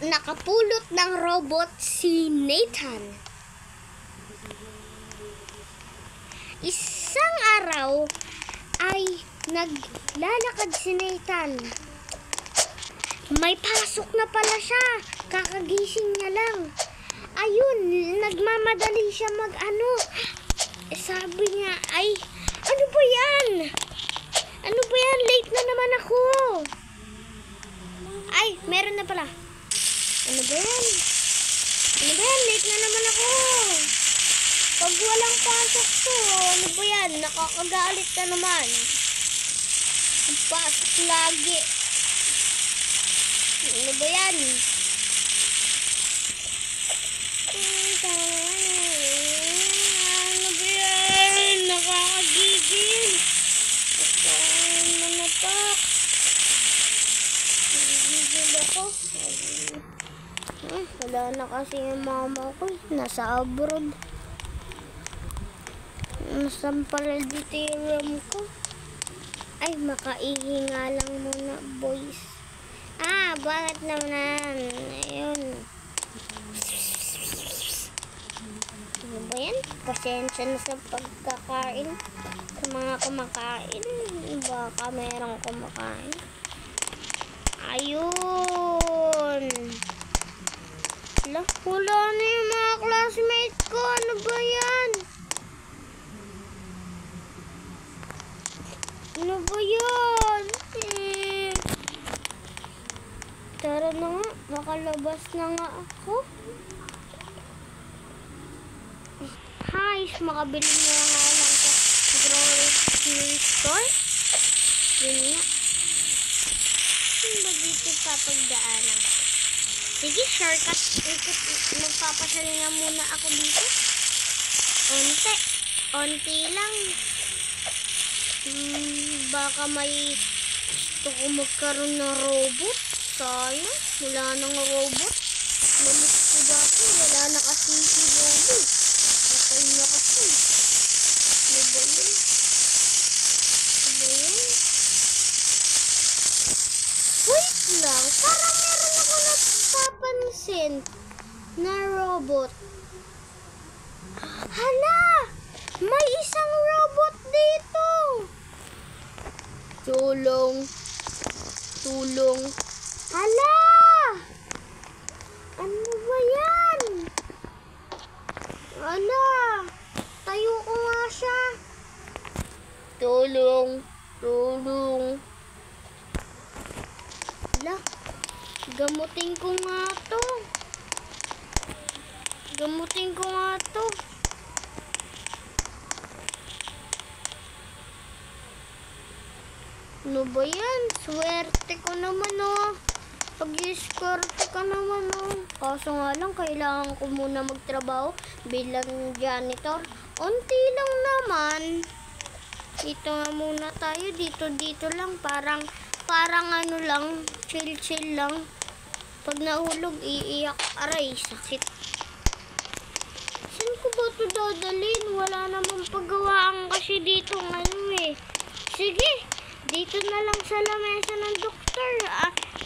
nakapulot ng robot si Nathan. Isang araw ay naglalakad si Nathan. May pasok na pala siya. Kakagising niya lang. Ayun, nagmamadali siya sabi niya, ay, ano ba yan? Ano ba yan? Late na naman ako. Ay, meron na pala. Ano ba yan? Ano ba yan? Late na naman ako. Pag walang pasok to, ano ba yan? Nakakagalit na naman. Ang pasok lagi. Ano ba yan? Ano ba yan? Nakakagigil. Manatak. Gigil ako. Wala na kasi yung mama ko. Nasa abroad. Nasampal dito yung room ko. Ay, makaihi nga lang muna, boys. Bakit naman? Ayun. Ano ba yan? Pasensya na sa pagkakain. Sa mga kumakain. Baka merong kumakain. Ayun. Wala na yung mga classmates ko. Ano ba yan? Ano ba yan? Tara na nga. Makalabas na nga ako. Makabili na nga lang sa grocery store. Yun nga. Saan ba dito papagdaanan? Sige, shortcut. Magpapasyal nga muna ako dito. Onti lang. Baka may gusto ko magkaroon ng robot. Sayang, wala nang robot. Namis ko dati, wala na kasi si robot. Patay na kasi. Ano ba yun? Wait lang, parang meron ako napapansin na robot. Hala! May isang robot dito! Tulong. Hala! Ano ba yan? Hala! Tayo ko nga siya. Tulong. Hala! Gamutin ko nga to. Ano ba yan? Swerte ko naman Pag-iskarte ka naman Kaso nga lang, kailangan ko muna magtrabaho bilang janitor. Unti lang naman. Dito nga muna tayo. Dito lang. Parang ano lang. Chill lang. Pag nahulog, iiyak. Aray, sakit. Saan ko ba ito dadalhin? Wala namang paggawaan kasi dito Sige, dito na lang sa lamesa ng doktor.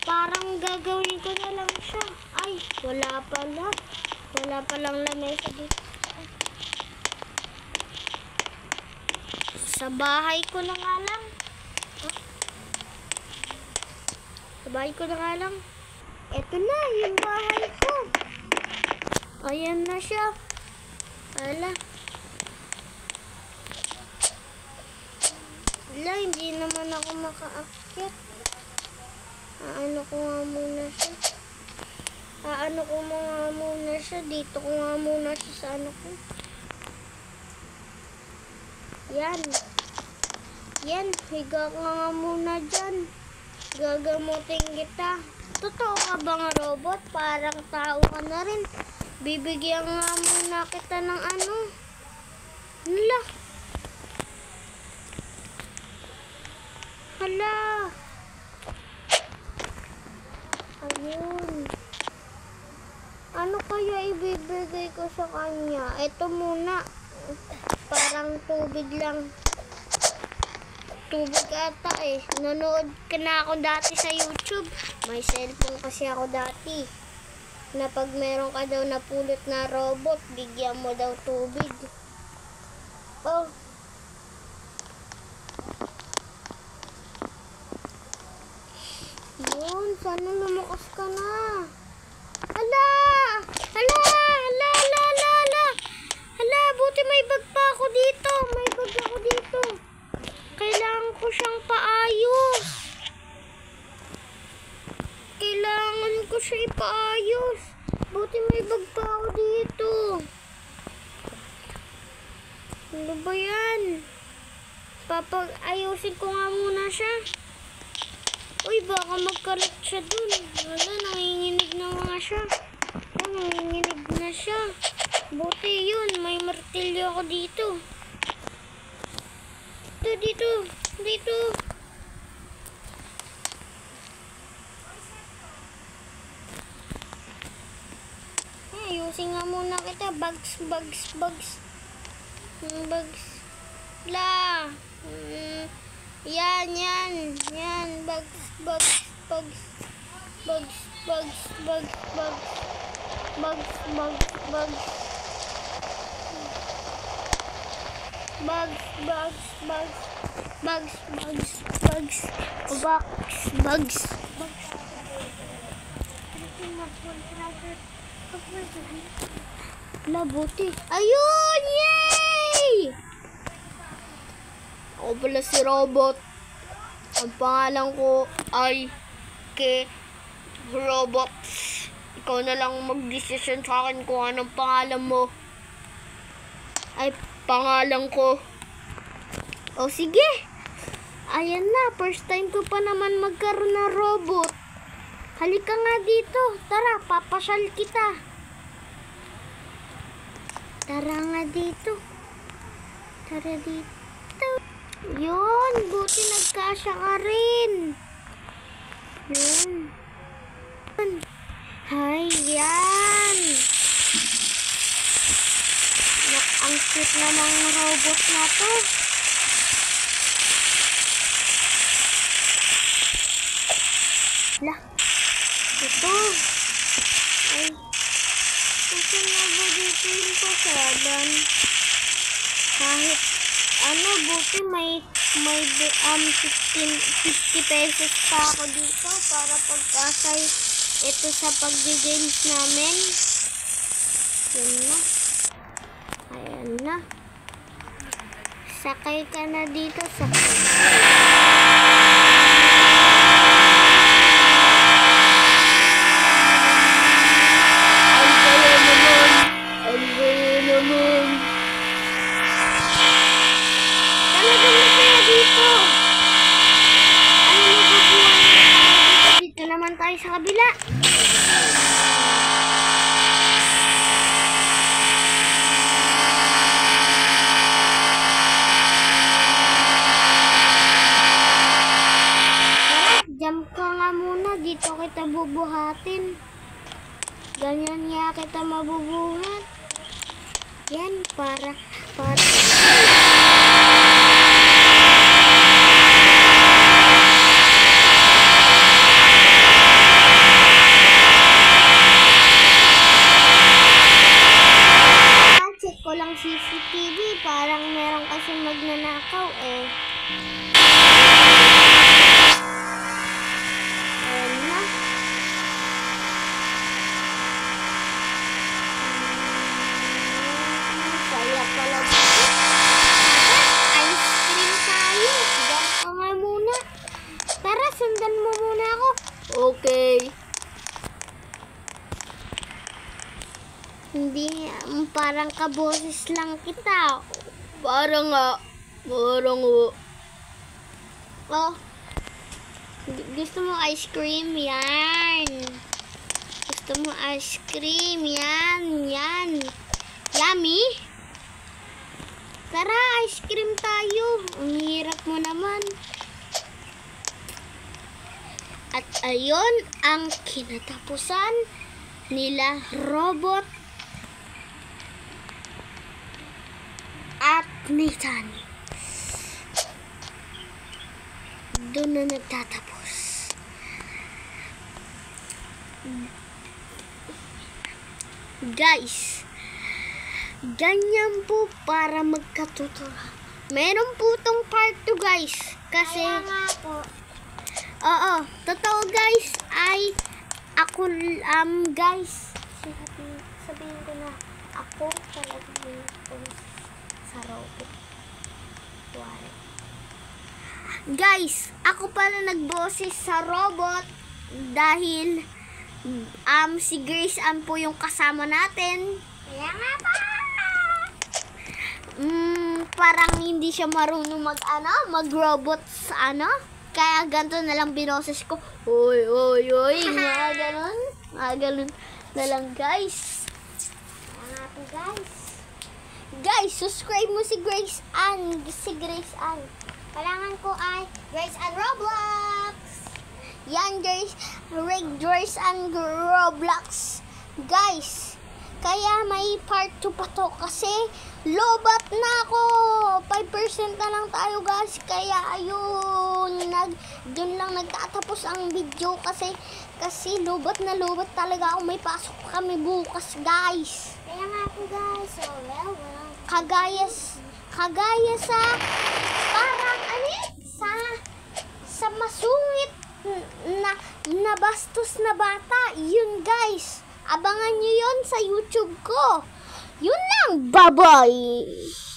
Parang gagawin ko na lang siya. Ay, wala palang lamesa dito. Sa bahay ko na nga lang. Ito na, yung bahay ko. Ayan na siya. Hala, hindi naman ako makaakyat. Aano ko nga muna siya. Dito ko nga muna siya sa ano ko. Yan, higa ka nga muna dyan. Gagamutin kita. Totoo ka bang robot? Parang tao ka na rin. Bibigyan nga muna kita ng ano. Hala. Ayun. Ano kaya ibibigay ko sa kanya? Ito muna. Parang tubig lang. Tubig ata Nanood ka na ako dati sa YouTube. May cellphone kasi ako dati. na pag meron ka daw napulot na robot, bigyan mo daw tubig. Oh. Yun, sana lumakas ka na. Hala! Hala! Hala! Hala! Hala! Hala! Hala! Buti may bag pa ako dito. May bag ako dito. Kailangan ko siyang paayos. Kailangan ko siya ipaayos. Buti may bag pa ako dito. Ano ba yan? Ayusin ko nga muna siya. Uy, baka magkalat siya dun. Wala, nanginginig na nga siya. Nanginginig na siya. Buti yun, may martilyo ako dito. Dito. Ayusin nga muna kita. Bugs. La. Yan. Bugs. Labuti. Ayun! Yay! Ako pala si Robot. Ang pangalan ko ay Robot. Ikaw na lang mag-decision sa akin kung anong pangalan mo. Ay, pangalan ko. O sige. Ayan na, first time ko pa naman magkaroon ng robot. Halika nga dito. Tara, papasyal kita. Tara nga dito. Tara dito. Yun, buti nagkasya ka rin. Yun. Hay, yan. Ang cute namang robot na to. Lah, ito. Ay, kasi nga ba dito yung pasalan? Kahit, buti may 50 pesos pa ako dito para pagkasay ito sa pag-games namin. Yun na. Ayan na. Sakay ka na dito. Tayo sa kabila. Jump ka nga muna. Dito kita bubuhatin. Ganyan niya kita mabubuhat. Yan, para lang CCTV, parang meron kasi magnanakaw eh. Ayan na. Saya pala dito. Ice cream tayo. Diyan ka nga muna. Tara, sundan mo muna ako. Okay. Hindi, parang kaboses lang kita. Parang nga. Oh, gusto mo ice cream? Yan. Gusto mo ice cream? Yan. Yummy? Tara, ice cream tayo. Ang hirap mo naman. At ayun ang kinatapusan nila Robot at Nathan. Doon na nagtatapos. Guys, ganyan po para magkatutura. Meron po tong part 2 guys. Kasi, Nga po. oo, totoo guys, ay ako, guys, sabihin ko na, ako talaga yung sa robot. Guys, ako pala nagboses sa robot dahil si Grace Ann po yung kasama natin. Kaya nga po. Parang hindi siya marunong mag-robot sa Kaya ganito na lang binoses ko. Oy, oy, oy. Mga ganun na lang guys. Kaya nga po guys. Guys, subscribe mo si Grace Ann. Kailangan ko ay Grace Ann Roblox. Yan guys, Grace Ann Roblox. Guys, kaya may part 2 pa to kasi lobat na ako. 5% na lang tayo guys. Kaya ayun, dun lang nagtatapos ang video kasi lobat na lobat talaga ako. May pasok kami bukas guys. Kaya nga po guys. So, well. Kagaya sa parang sa masungit na bastos na bata. Yun guys. Abangan nyo yun sa YouTube ko. Yun lang. Bye-bye.